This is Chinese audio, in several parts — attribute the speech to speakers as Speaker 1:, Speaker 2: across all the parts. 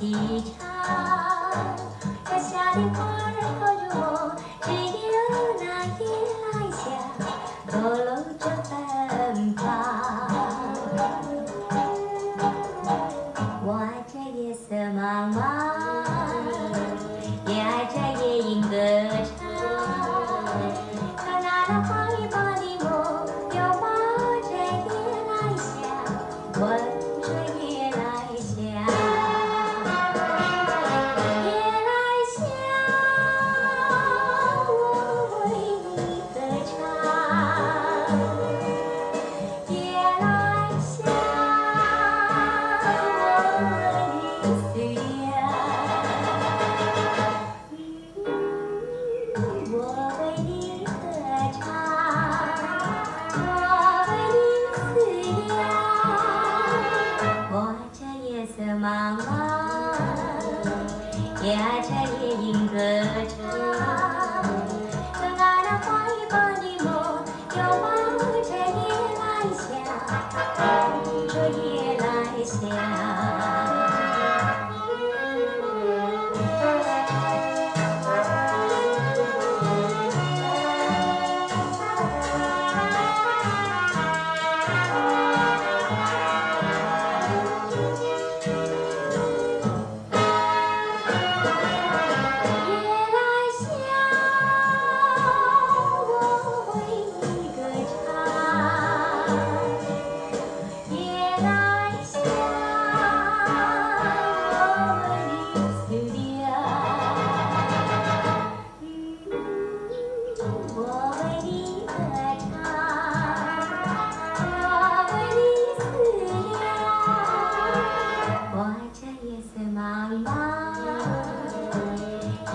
Speaker 1: 细唱，摘下的花儿靠着我，只有那夜来香透露着芬芳。我爱这夜色茫茫，也爱这夜莺歌唱。可那那花语把的梦，拥抱着夜来香，闻着夜来香。夜来香，我为你歌唱。夜来香，我为你思量。我为你歌唱，我为你思量。我爱这夜色茫茫，也爱这夜莺歌唱。可那那花语把的梦，拥抱着夜来香，闻着夜来香。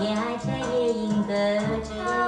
Speaker 1: 也爱这夜莺歌唱。